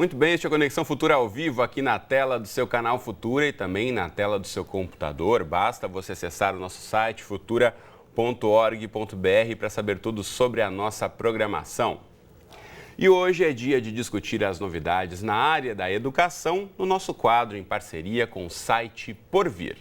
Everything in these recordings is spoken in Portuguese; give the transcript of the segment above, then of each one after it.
Muito bem, este é a Conexão Futura ao vivo aqui na tela do seu canal Futura e também na tela do seu computador. Basta você acessar o nosso site futura.org.br para saber tudo sobre a nossa programação. E hoje é dia de discutir as novidades na área da educação no nosso quadro em parceria com o site Porvir.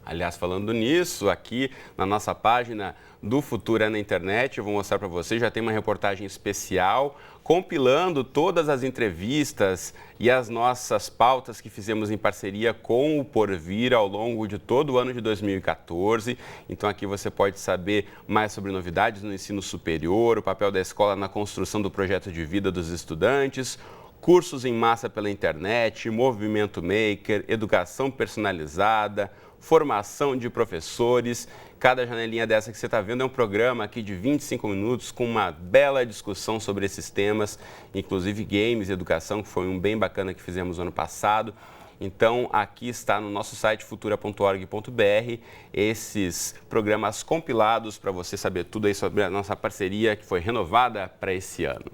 Aliás, falando nisso, aqui na nossa página do Futura na internet, eu vou mostrar para você, já tem uma reportagem especial compilando todas as entrevistas e as nossas pautas que fizemos em parceria com o Porvir ao longo de todo o ano de 2014. Então aqui você pode saber mais sobre novidades no ensino superior, o papel da escola na construção do projeto de vida dos estudantes, cursos em massa pela internet, movimento maker, educação personalizada, formação de professores. Cada janelinha dessa que você está vendo é um programa aqui de 25 minutos com uma bela discussão sobre esses temas, inclusive games e educação, que foi um bem bacana que fizemos no ano passado. Então, aqui está no nosso site futura.org.br esses programas compilados para você saber tudo aí sobre a nossa parceria que foi renovada para esse ano.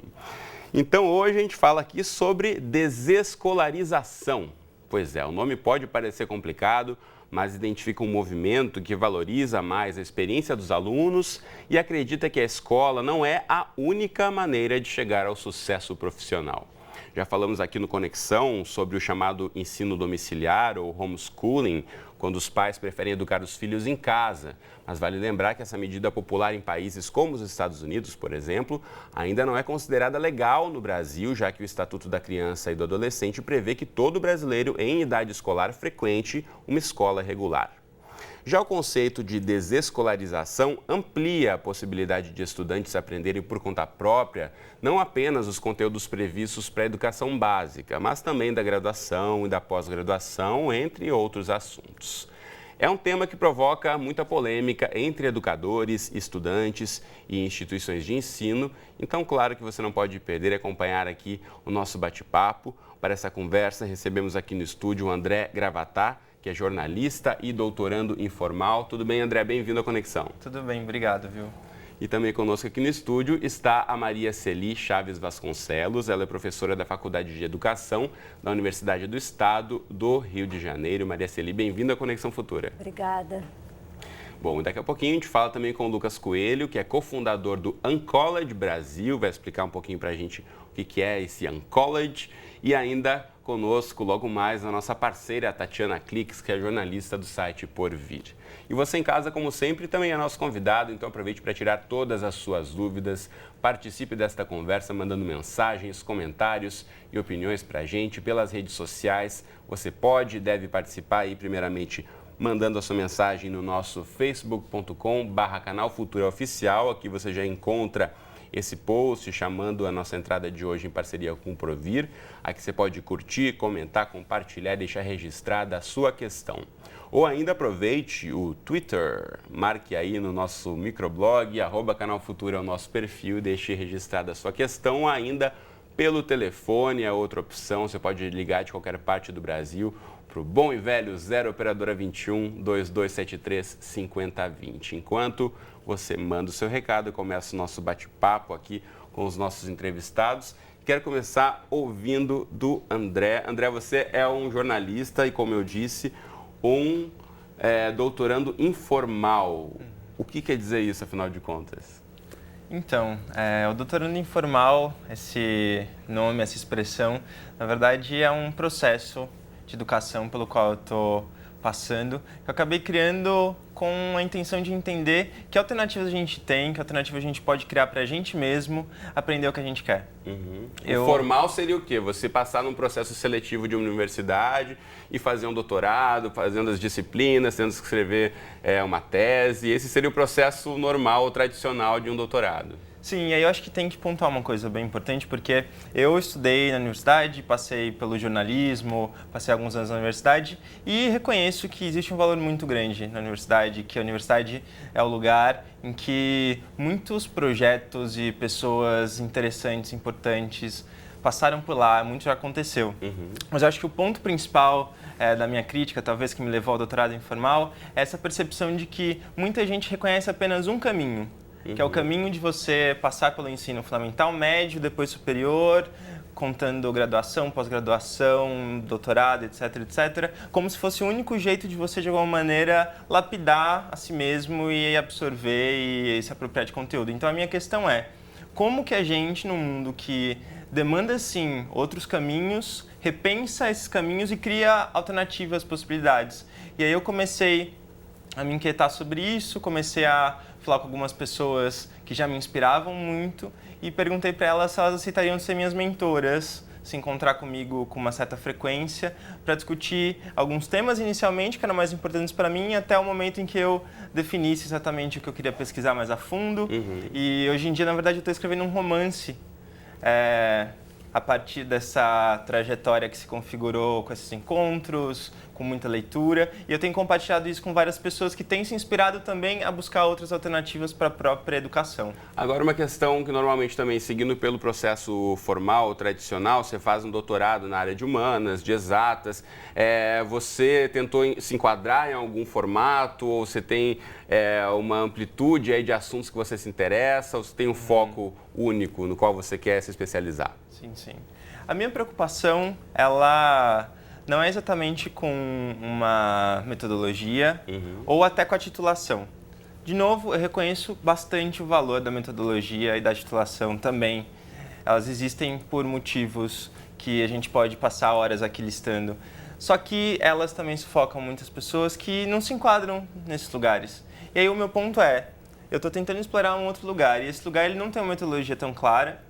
Então, hoje a gente fala aqui sobre desescolarização. Pois é, o nome pode parecer complicado, mas identifica um movimento que valoriza mais a experiência dos alunos e acredita que a escola não é a única maneira de chegar ao sucesso profissional. Já falamos aqui no Conexão sobre o chamado ensino domiciliar ou homeschooling, quando os pais preferem educar os filhos em casa. Mas vale lembrar que essa medida popular em países como os Estados Unidos, por exemplo, ainda não é considerada legal no Brasil, já que o Estatuto da Criança e do Adolescente prevê que todo brasileiro em idade escolar frequente uma escola regular. Já o conceito de desescolarização amplia a possibilidade de estudantes aprenderem por conta própria não apenas os conteúdos previstos para a educação básica, mas também da graduação e da pós-graduação, entre outros assuntos. É um tema que provoca muita polêmica entre educadores, estudantes e instituições de ensino, então claro que você não pode perder e acompanhar aqui o nosso bate-papo. Para essa conversa, recebemos aqui no estúdio o André Gravatá, que é jornalista e doutorando informal. Tudo bem, André? Bem-vindo à Conexão. Tudo bem, obrigado, viu? E também conosco aqui no estúdio está a Maria Celi Chaves Vasconcelos. Ela é professora da Faculdade de Educação da Universidade do Estado do Rio de Janeiro. Maria Celi, bem-vinda à Conexão Futura. Obrigada. Bom, daqui a pouquinho a gente fala também com o Lucas Coelho, que é cofundador do Uncollege Brasil. Vai explicar um pouquinho para a gente o que é esse Uncollege. E ainda conosco, logo mais, a nossa parceira, a Tatiana Cliques, que é jornalista do site Porvir. E você em casa, como sempre, também é nosso convidado, então aproveite para tirar todas as suas dúvidas. Participe desta conversa mandando mensagens, comentários e opiniões para a gente pelas redes sociais. Você pode e deve participar aí, primeiramente, mandando a sua mensagem no nosso facebook.com/canal Futura Oficial. Aqui você já encontra esse post chamando a nossa entrada de hoje em parceria com o Porvir. Aqui você pode curtir, comentar, compartilhar e deixar registrada a sua questão. Ou ainda aproveite o Twitter, marque aí no nosso microblog, @Canal Futura é o nosso perfil e deixe registrada a sua questão. Ainda pelo telefone é outra opção, você pode ligar de qualquer parte do Brasil para o bom e velho 0 Operadora 21 2273 5020. Enquanto você manda o seu recado e começa o nosso bate-papo aqui com os nossos entrevistados, quero começar ouvindo do André. André, você é um jornalista e, como eu disse, um doutorando informal. O que quer dizer isso, afinal de contas? Então, o doutorando informal, esse nome, essa expressão, na verdade é um processo de educação pelo qual eu estou passando, que eu acabei criando com a intenção de entender que alternativas a gente tem, que alternativas a gente pode criar para a gente mesmo aprender o que a gente quer. Uhum. O formal seria o quê? Você passar num processo seletivo de uma universidade e fazer um doutorado, fazendo as disciplinas, tendo que escrever uma tese. Esse seria o processo normal, tradicional de um doutorado. Sim, e aí eu acho que tem que pontuar uma coisa bem importante, porque eu estudei na universidade, passei pelo jornalismo, passei alguns anos na universidade e reconheço que existe um valor muito grande na universidade, que a universidade é o lugar em que muitos projetos e pessoas interessantes, importantes, passaram por lá, muito já aconteceu. Uhum. Mas eu acho que o ponto principal da minha crítica, talvez que me levou ao doutorado informal, é essa percepção de que muita gente reconhece apenas um caminho. que é o caminho de você passar pelo ensino fundamental, médio, depois superior, contando graduação, pós-graduação, doutorado, etc, etc, como se fosse o único jeito de você, de alguma maneira, lapidar a si mesmo e absorver e se apropriar de conteúdo. Então, a minha questão é, como que a gente, num mundo que demanda, sim, outros caminhos, repensa esses caminhos e cria alternativas, possibilidades? E aí eu comecei a me inquietar sobre isso, comecei a falar com algumas pessoas que já me inspiravam muito e perguntei para elas se elas aceitariam ser minhas mentoras, se encontrar comigo com uma certa frequência para discutir alguns temas inicialmente que eram mais importantes para mim até o momento em que eu definisse exatamente o que eu queria pesquisar mais a fundo. E hoje em dia, na verdade, eu estou escrevendo um romance a partir dessa trajetória que se configurou com esses encontros, com muita leitura. E eu tenho compartilhado isso com várias pessoas que têm se inspirado também a buscar outras alternativas para a própria educação. Agora, uma questão que normalmente também, seguindo pelo processo formal, tradicional, você faz um doutorado na área de humanas, de exatas. Você tentou se enquadrar em algum formato ou você tem uma amplitude aí de assuntos que você se interessa ou você tem um foco único no qual você quer se especializar? Sim, sim. A minha preocupação, ela não é exatamente com uma metodologia ou até com a titulação. De novo, eu reconheço bastante o valor da metodologia e da titulação também. Elas existem por motivos que a gente pode passar horas aqui listando. Só que elas também sufocam muitas pessoas que não se enquadram nesses lugares. E aí o meu ponto é, eu estou tentando explorar um outro lugar e esse lugar ele não tem uma metodologia tão clara.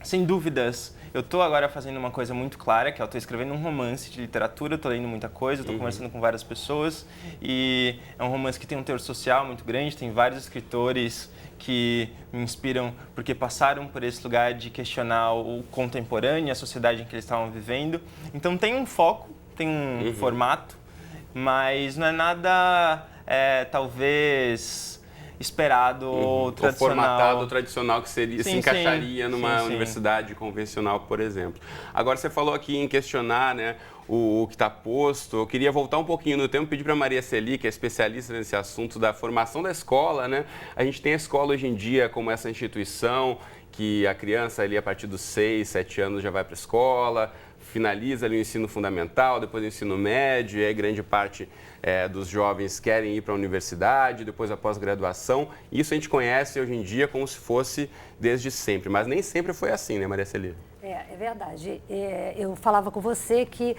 Sem dúvidas, eu estou agora fazendo uma coisa muito clara, que eu estou escrevendo um romance de literatura, estou lendo muita coisa, estou conversando com várias pessoas e é um romance que tem um teor social muito grande, tem vários escritores que me inspiram porque passaram por esse lugar de questionar o contemporâneo, a sociedade em que eles estavam vivendo. Então tem um foco, tem um formato, mas não é nada, talvez esperado ou tradicional. O formatado tradicional que seria, se encaixaria numa universidade convencional, por exemplo. Agora, você falou aqui em questionar, né, o que está posto. Eu queria voltar um pouquinho no tempo e pedir para a Maria Celi, que é especialista nesse assunto da formação da escola, né? A gente tem a escola hoje em dia como essa instituição que a criança ali a partir dos 6, 7 anos já vai para a escola, finaliza ali o ensino fundamental, depois o ensino médio, e aí grande parte dos jovens querem ir para a universidade, depois a pós-graduação. Isso a gente conhece hoje em dia como se fosse desde sempre, mas nem sempre foi assim, né, Maria Celi? É verdade. Eu falava com você que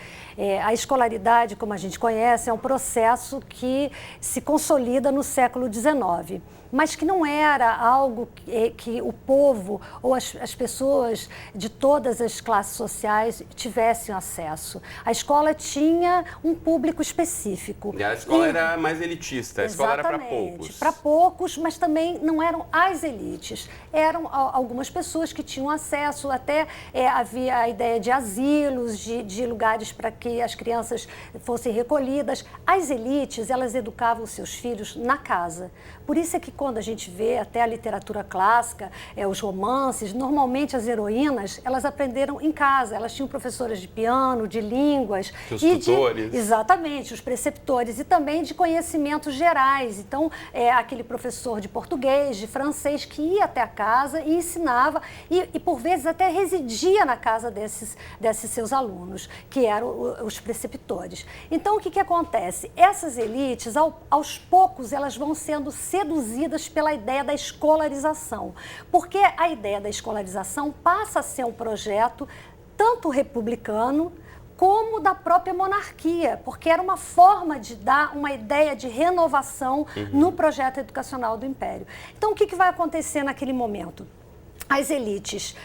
a escolaridade, como a gente conhece, é um processo que se consolida no século XIX, mas que não era algo que o povo ou as pessoas de todas as classes sociais tivessem acesso. A escola tinha um público específico. E a escola era mais elitista, a escola era para poucos. Para poucos, mas também não eram as elites. Eram algumas pessoas que tinham acesso, até havia a ideia de asilos, de lugares para que as crianças fossem recolhidas. As elites, elas educavam seus filhos na casa. Por isso é que quando a gente vê até a literatura clássica, os romances, normalmente as heroínas, elas aprenderam em casa. Elas tinham professoras de piano, de línguas. Os tutores. Exatamente, os preceptores. E também de conhecimentos gerais. Então, aquele professor de português, de francês, que ia até a casa e ensinava. E por vezes, até residia na casa desses seus alunos, que eram os preceptores. Então, o que acontece? Essas elites, aos poucos, elas vão sendo seduzidas pela ideia da escolarização, porque a ideia da escolarização passa a ser um projeto tanto republicano como da própria monarquia, porque era uma forma de dar uma ideia de renovação no projeto educacional do Império. Então, o que vai acontecer naquele momento? As elites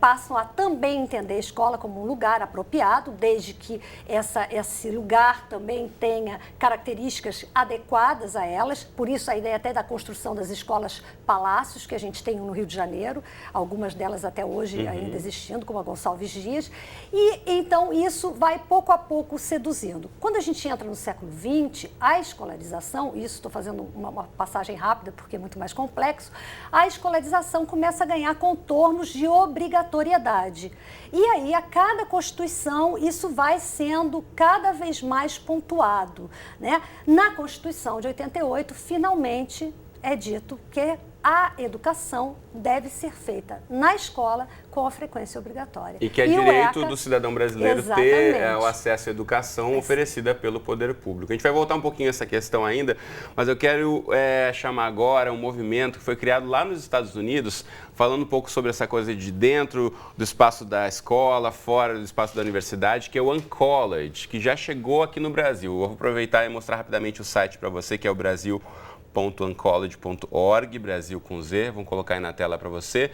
passam a também entender a escola como um lugar apropriado, desde que esse lugar também tenha características adequadas a elas. Por isso, a ideia até da construção das escolas-palácios, que a gente tem no Rio de Janeiro, algumas delas até hoje ainda existindo, como a Gonçalves Dias. E então, isso vai pouco a pouco seduzindo. Quando a gente entra no século XX, a escolarização, isso estou fazendo uma passagem rápida porque é muito mais complexo, a escolarização começa a ganhar contornos de obrigatoriedade. E aí, a cada Constituição, isso vai sendo cada vez mais pontuado, né? Na Constituição de 88, finalmente, é dito que a educação deve ser feita na escola com a frequência obrigatória. E que é direito do cidadão brasileiro ter o acesso à educação oferecida pelo poder público. A gente vai voltar um pouquinho a essa questão ainda, mas eu quero chamar agora um movimento que foi criado lá nos Estados Unidos, falando um pouco sobre essa coisa de dentro do espaço da escola, fora do espaço da universidade, que é o Uncollege, que já chegou aqui no Brasil. Eu vou aproveitar e mostrar rapidamente o site para você, que é o brasil.uncollege.org, Brasil com Z, vamos colocar aí na tela para você.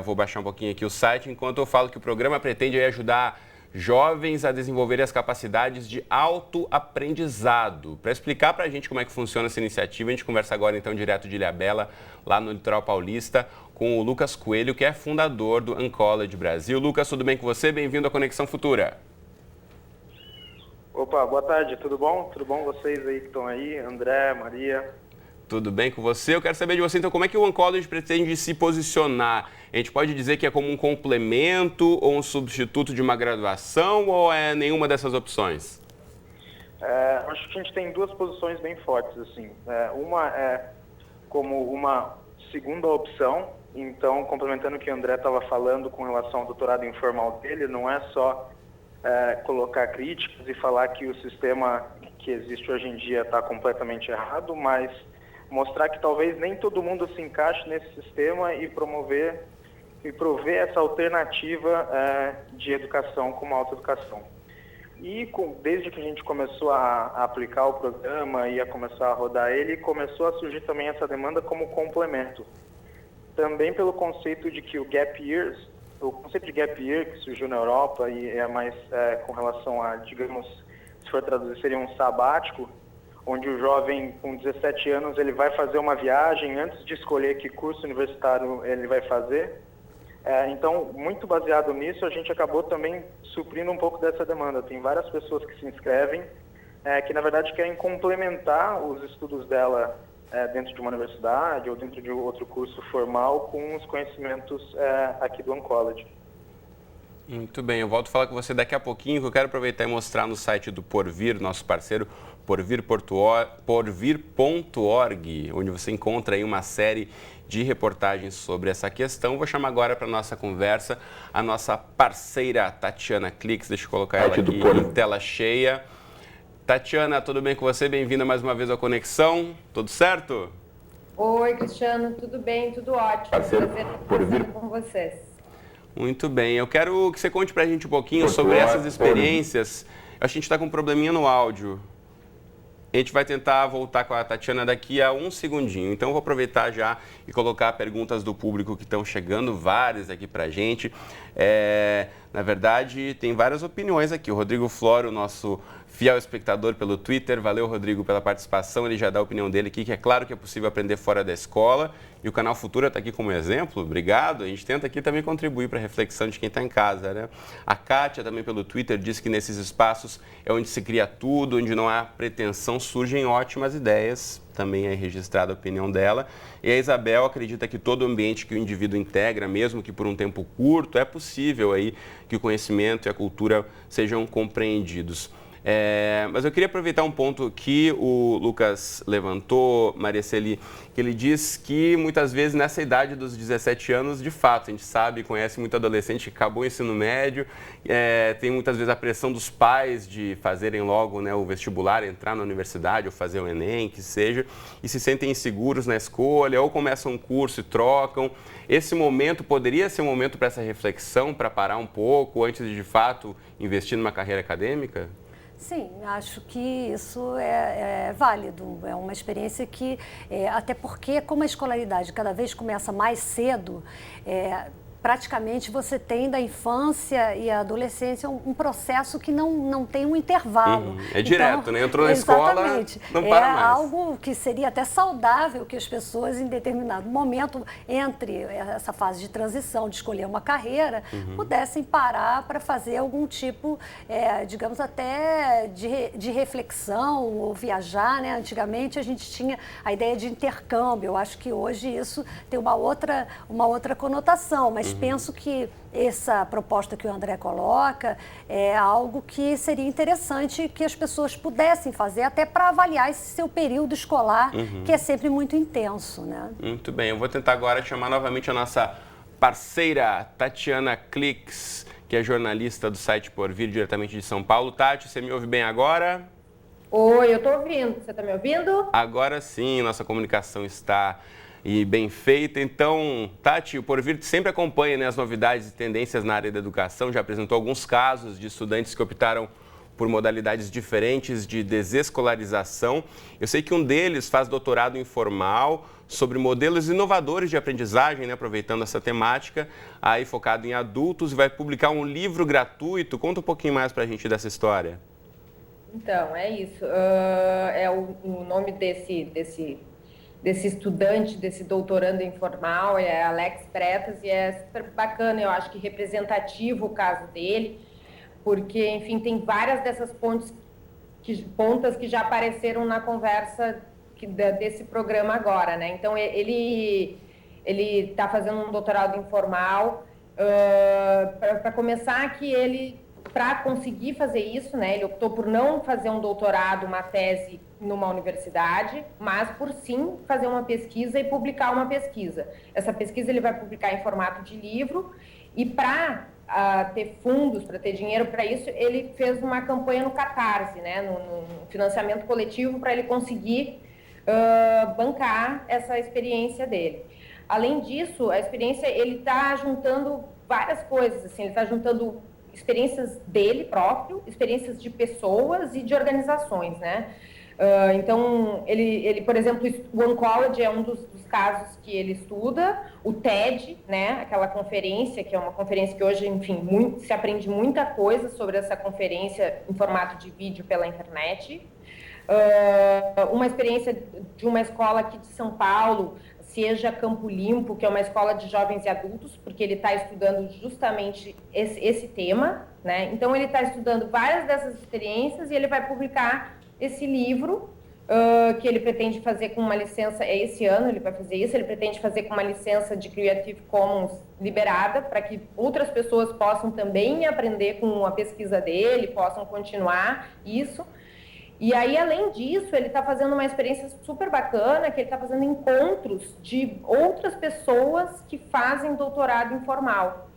Vou baixar um pouquinho aqui o site, enquanto eu falo que o programa pretende aí ajudar jovens a desenvolverem as capacidades de autoaprendizado. Para explicar para a gente como é que funciona essa iniciativa, a gente conversa agora então direto de Ilhabela, lá no litoral paulista, com o Lucas Coelho, que é fundador do Uncollege Brasil. Lucas, tudo bem com você? Bem-vindo à Conexão Futura. Opa, boa tarde, tudo bom? Tudo bom vocês aí que estão aí? André, Maria? Tudo bem com você? Eu quero saber de você, então, como é que o Uncollege pretende se posicionar? A gente pode dizer que é como um complemento ou um substituto de uma graduação ou é nenhuma dessas opções? Acho que a gente tem duas posições bem fortes, assim. Uma é como uma segunda opção, então, complementando o que o André estava falando com relação ao doutorado informal dele, não é só colocar críticas e falar que o sistema que existe hoje em dia está completamente errado, mas mostrar que talvez nem todo mundo se encaixe nesse sistema e prover essa alternativa de educação como a autoeducação. E desde que a gente começou a aplicar o programa e a começar a rodar ele, começou a surgir também essa demanda como complemento. Também pelo conceito de que o Gap Years, o conceito de Gap Year que surgiu na Europa e é mais com relação a, digamos, se for traduzir, seria um sabático, onde o jovem com 17 anos ele vai fazer uma viagem antes de escolher que curso universitário ele vai fazer. Então, muito baseado nisso, a gente acabou também suprindo um pouco dessa demanda. Tem várias pessoas que se inscrevem, que na verdade querem complementar os estudos dela dentro de uma universidade ou dentro de outro curso formal com os conhecimentos aqui do Uncollege. Muito bem, eu volto a falar com você daqui a pouquinho, que eu quero aproveitar e mostrar no site do Porvir, nosso parceiro, porvir.org, onde você encontra aí uma série de reportagens sobre essa questão. Vou chamar agora para a nossa conversa a nossa parceira Tatiana Clix, deixa eu colocar ela aqui em tela cheia. Tatiana, tudo bem com você? Bem-vinda mais uma vez ao Conexão, tudo certo? Oi, Cristiano, tudo bem? Tudo ótimo. Prazer com vocês. Muito bem, eu quero que você conte para a gente um pouquinho sobre essas experiências. A gente está com um probleminha no áudio. A gente vai tentar voltar com a Tatiana daqui a um segundinho. Então, eu vou aproveitar já e colocar perguntas do público que estão chegando, várias aqui para a gente. Na verdade, tem várias opiniões aqui. O Rodrigo Floro, nosso fiel espectador pelo Twitter. Valeu, Rodrigo, pela participação. Ele já dá a opinião dele aqui, que é claro que é possível aprender fora da escola. E o Canal Futura está aqui como exemplo. Obrigado. A gente tenta aqui também contribuir para a reflexão de quem está em casa, né? A Kátia, também pelo Twitter, disse que nesses espaços é onde se cria tudo, onde não há pretensão, surgem ótimas ideias. Também é registrada a opinião dela. E a Isabel acredita que todo ambiente que o indivíduo integra, mesmo que por um tempo curto, é possível aí que o conhecimento e a cultura sejam compreendidos. Mas eu queria aproveitar um ponto que o Lucas levantou, Maria Celi, que ele diz que muitas vezes nessa idade dos 17 anos, de fato, a gente sabe, conhece muito adolescente que acabou o ensino médio, tem muitas vezes a pressão dos pais de fazerem logo, né, o vestibular, entrar na universidade ou fazer o Enem, que seja, e se sentem inseguros na escolha ou começam um curso e trocam. Esse momento poderia ser um momento para essa reflexão, para parar um pouco antes de fato investir numa carreira acadêmica? Sim, acho que isso é válido, é uma experiência que, até porque como a escolaridade cada vez começa mais cedo, praticamente você tem da infância e a adolescência um processo que não tem um intervalo. É direto, então, né? Entrou na escola, não para mais. É algo que seria até saudável que as pessoas, em determinado momento, entre essa fase de transição, de escolher uma carreira, pudessem parar para fazer algum tipo, digamos, até de reflexão ou viajar, né? Antigamente a gente tinha a ideia de intercâmbio. Eu acho que hoje isso tem uma outra conotação, mas penso que essa proposta que o André coloca é algo que seria interessante que as pessoas pudessem fazer, até para avaliar esse seu período escolar, que é sempre muito intenso, né? Muito bem, eu vou tentar agora chamar novamente a nossa parceira Tatiana Clix, que é jornalista do site Porvir, diretamente de São Paulo. Tati, você me ouve bem agora? Oi, eu estou ouvindo. Você está me ouvindo? Agora sim, nossa comunicação está bem feita. Então, Tati, o Porvir sempre acompanha, né, as novidades e tendências na área da educação. Já apresentou alguns casos de estudantes que optaram por modalidades diferentes de desescolarização. Eu sei que um deles faz doutorado informal sobre modelos inovadores de aprendizagem, né, aproveitando essa temática, aí focado em adultos, e vai publicar um livro gratuito. Conta um pouquinho mais para a gente dessa história. Então, é isso. O nome desse estudante, desse doutorando informal é Alex Pretas, e é super bacana, eu acho que representativo o caso dele, porque, enfim, tem várias dessas pontas que já apareceram na conversa desse programa agora, né? Então, ele está fazendo um doutorado informal, para começar que ele, para conseguir fazer isso, né, ele optou por não fazer um doutorado, uma tese numa universidade, mas por sim fazer uma pesquisa e publicar uma pesquisa. Essa pesquisa ele vai publicar em formato de livro, e para ter fundos, para ter dinheiro para isso, ele fez uma campanha no Catarse, né, no financiamento coletivo, para ele conseguir bancar essa experiência dele. Além disso, a experiência, ele está juntando várias coisas, assim, ele está juntando experiências dele próprio, experiências de pessoas e de organizações, né? Então, ele, por exemplo, o Oncology é um dos casos que ele estuda, o TED, né? Aquela conferência, que é uma conferência que hoje, enfim, se aprende muita coisa sobre essa conferência em formato de vídeo pela internet. Uma experiência de uma escola aqui de São Paulo, seja Campo Limpo, que é uma escola de jovens e adultos, porque ele está estudando justamente esse tema, né? Então, ele está estudando várias dessas experiências e ele vai publicar esse livro, que ele pretende fazer com uma licença, esse ano ele vai fazer isso, ele pretende fazer com uma licença de Creative Commons liberada, para que outras pessoas possam também aprender com a pesquisa dele, possam continuar isso. E aí, além disso, ele está fazendo uma experiência super bacana, que ele está fazendo encontros de outras pessoas que fazem doutorado informal,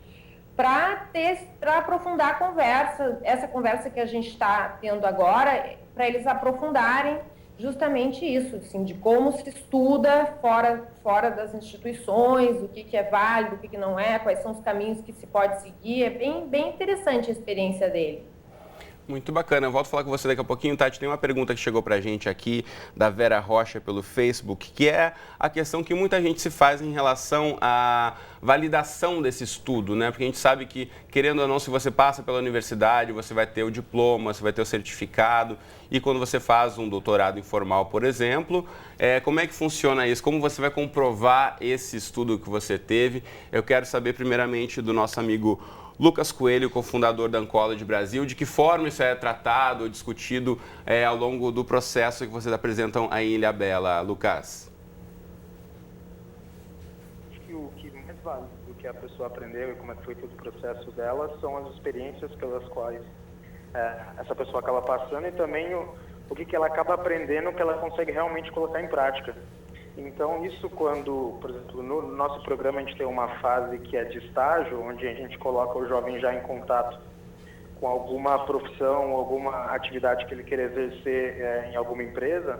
para aprofundar a conversa, essa conversa que a gente está tendo agora, para eles aprofundarem justamente isso, assim, de como se estuda fora das instituições, o que é válido, o que não é, quais são os caminhos que se pode seguir. É bem interessante a experiência dele. Muito bacana. Eu volto a falar com você daqui a pouquinho. Tati, tem uma pergunta que chegou pra gente aqui, da Vera Rocha, pelo Facebook, que é a questão que muita gente se faz em relação à validação desse estudo, né? Porque a gente sabe que, querendo ou não, se você passa pela universidade, você vai ter o diploma, você vai ter o certificado, e quando você faz um doutorado informal, por exemplo, como é que funciona isso? Como você vai comprovar esse estudo que você teve? Eu quero saber, primeiramente, do nosso amigo Lucas Coelho, cofundador da Oncology Brasil, de que forma isso é tratado ou discutido ao longo do processo que vocês apresentam aí em Ilhabela, Lucas? Acho que o que mais vale do que a pessoa aprendeu e como é que foi todo o processo dela são as experiências pelas quais essa pessoa acaba passando, e também o que ela acaba aprendendo, que ela consegue realmente colocar em prática. Então, isso quando, por exemplo, no nosso programa a gente tem uma fase que é de estágio, onde a gente coloca o jovem já em contato com alguma profissão, alguma atividade que ele quer exercer em alguma empresa.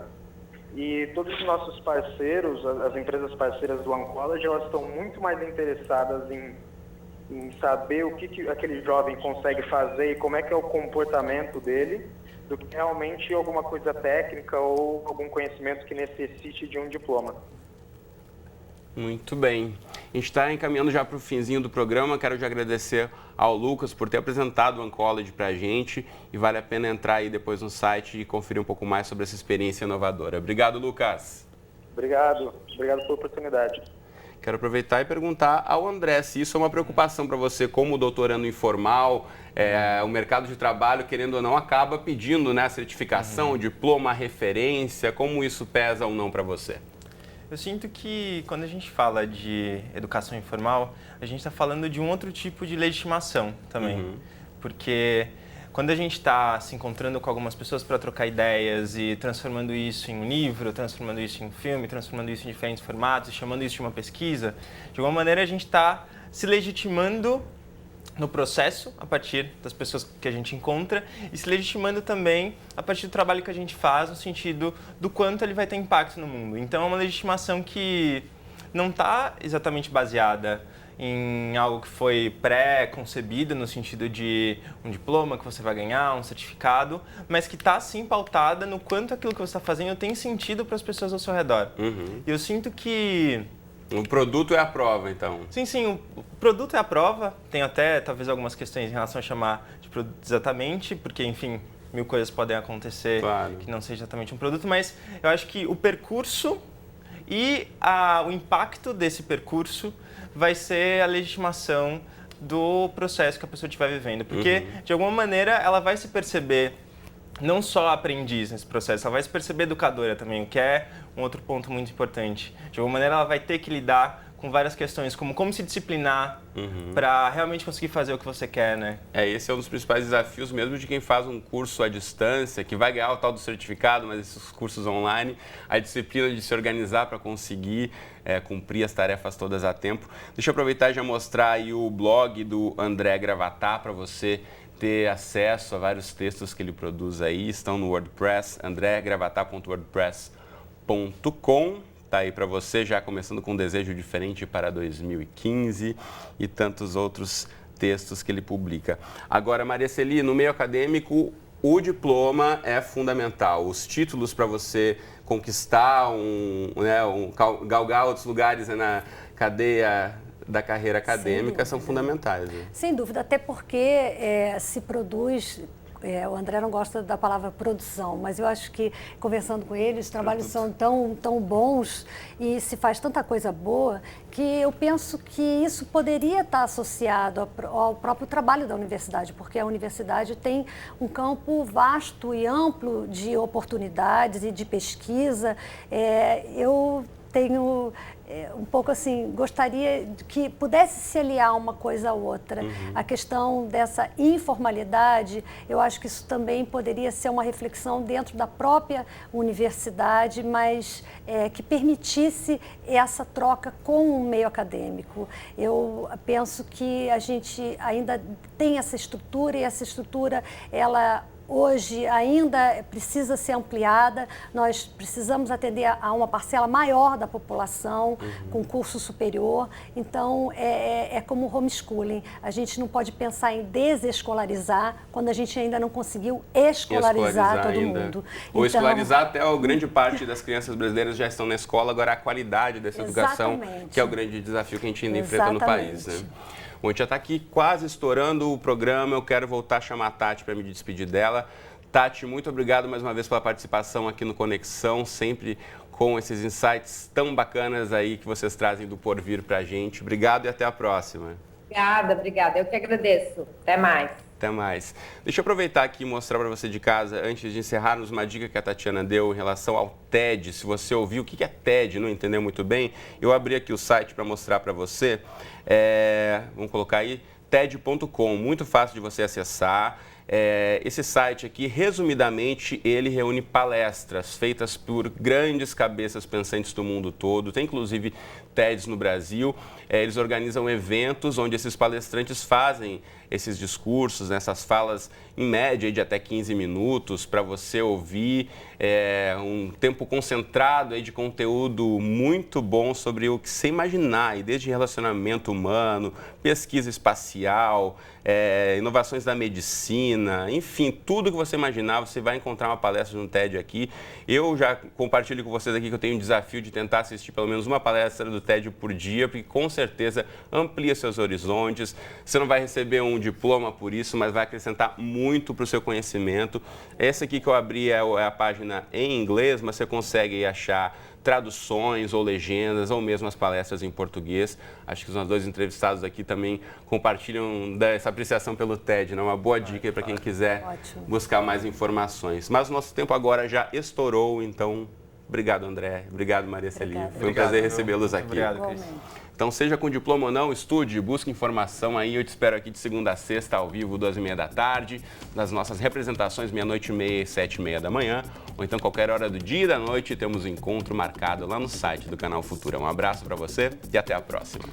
E todos os nossos parceiros, as empresas parceiras do Oncology, elas estão muito mais interessadas em saber o que aquele jovem consegue fazer e como é que é o comportamento dele, do que realmente alguma coisa técnica ou algum conhecimento que necessite de um diploma. Muito bem. A gente está encaminhando já para o finzinho do programa. Quero te agradecer ao Lucas por ter apresentado o Oncology para a gente, e vale a pena entrar aí depois no site e conferir um pouco mais sobre essa experiência inovadora. Obrigado, Lucas. Obrigado pela oportunidade. Quero aproveitar e perguntar ao André se isso é uma preocupação para você como doutorando informal. O mercado de trabalho, querendo ou não, acaba pedindo, né, a certificação, o diploma, a referência. Como isso pesa ou não para você? Eu sinto que quando a gente fala de educação informal, a gente está falando de um outro tipo de legitimação também. Porque quando a gente está se encontrando com algumas pessoas para trocar ideias e transformando isso em um livro, transformando isso em um filme, transformando isso em diferentes formatos, chamando isso de uma pesquisa, de alguma maneira a gente está se legitimando no processo, a partir das pessoas que a gente encontra, e se legitimando também a partir do trabalho que a gente faz, no sentido do quanto ele vai ter impacto no mundo. Então, é uma legitimação que não está exatamente baseada em algo que foi pré-concebido, no sentido de um diploma que você vai ganhar, um certificado, mas que está, sim, pautada no quanto aquilo que você está fazendo tem sentido para as pessoas ao seu redor. E eu sinto que... O produto é a prova, então. Sim, o produto é a prova. Tem até, talvez, algumas questões em relação a chamar de produto exatamente, porque, enfim, 1000 coisas podem acontecer que não seja exatamente um produto, mas eu acho que o percurso e o impacto desse percurso vai ser a legitimação do processo que a pessoa estiver vivendo. Porque, de alguma maneira, ela vai se perceber não só aprendiz nesse processo, ela vai se perceber educadora também, o que é um outro ponto muito importante. De alguma maneira, ela vai ter que lidar com várias questões, como se disciplinar para realmente conseguir fazer o que você quer, né? Esse é um dos principais desafios mesmo de quem faz um curso à distância, que vai ganhar o tal do certificado, mas esses cursos online, a disciplina de se organizar para conseguir cumprir as tarefas todas a tempo. Deixa eu aproveitar e já mostrar aí o blog do André Gravatá para você ter acesso a vários textos que ele produz aí, estão no WordPress, andregravatar.wordpress.com. Está aí para você, já começando com um desejo diferente para 2015 e tantos outros textos que ele publica. Agora, Maria Celi, no meio acadêmico, o diploma é fundamental. Os títulos para você conquistar, galgar outros lugares na cadeia da carreira acadêmica são fundamentais. Né? Sem dúvida, até porque se produz... o André não gosta da palavra produção, mas eu acho que, conversando com ele, os trabalhos são tão bons e se faz tanta coisa boa que eu penso que isso poderia estar associado ao próprio trabalho da universidade, porque a universidade tem um campo vasto e amplo de oportunidades e de pesquisa. Eu tenho... um pouco assim, gostaria que pudesse se aliar uma coisa à outra. A questão dessa informalidade, eu acho que isso também poderia ser uma reflexão dentro da própria universidade, mas que permitisse essa troca com o meio acadêmico. Eu penso que a gente ainda tem essa estrutura e essa estrutura, ela... hoje ainda precisa ser ampliada, nós precisamos atender a uma parcela maior da população com curso superior, então é como o homeschooling, a gente não pode pensar em desescolarizar quando a gente ainda não conseguiu escolarizar todo mundo. Ou escolarizar até a grande parte das crianças brasileiras já estão na escola, agora a qualidade dessa educação, que é o grande desafio que a gente ainda enfrenta no país. Né? Bom, a gente já está aqui quase estourando o programa, eu quero voltar a chamar a Tati para me despedir dela. Tati, muito obrigado mais uma vez pela participação aqui no Conexão, sempre com esses insights tão bacanas aí que vocês trazem do porvir para a gente. Obrigado e até a próxima. Obrigada, eu que agradeço. Até mais. Até mais. Deixa eu aproveitar aqui e mostrar para você de casa, antes de encerrarmos, uma dica que a Tatiana deu em relação ao TED. Se você ouviu o que é TED, não entendeu muito bem, eu abri aqui o site para mostrar para você. Vamos colocar aí, TED.com, muito fácil de você acessar. Esse site aqui, resumidamente, ele reúne palestras feitas por grandes cabeças pensantes do mundo todo. Tem, inclusive, TEDs no Brasil. Eles organizam eventos onde esses palestrantes fazem esses discursos, essas falas, em média, de até 15 minutos, para você ouvir um tempo concentrado aí de conteúdo muito bom sobre o que você imaginar, e desde relacionamento humano, pesquisa espacial, inovações da medicina, enfim, tudo que você imaginar, você vai encontrar uma palestra no TED aqui. Eu já compartilho com vocês aqui que eu tenho um desafio de tentar assistir pelo menos uma palestra do TED por dia, porque com certeza amplia seus horizontes. Você não vai receber um diploma por isso, mas vai acrescentar muito para o seu conhecimento. Essa aqui que eu abri é a página em inglês, mas você consegue achar traduções ou legendas, ou mesmo as palestras em português. Acho que os nossos dois entrevistados aqui também compartilham dessa apreciação pelo TED, né? Uma boa dica para quem quiser buscar mais informações. Mas o nosso tempo agora já estourou, então Obrigado, André. Obrigado, Maria Celina. Obrigada. Foi um prazer recebê-los aqui. Obrigado, Cris. Então, seja com diploma ou não, estude, busque informação aí. Eu te espero aqui de segunda a sexta, ao vivo, 2h30 da tarde, nas nossas representações, 00:30 e 7h30 da manhã, ou então qualquer hora do dia e da noite, temos um encontro marcado lá no site do canal Futura. Um abraço para você e até a próxima.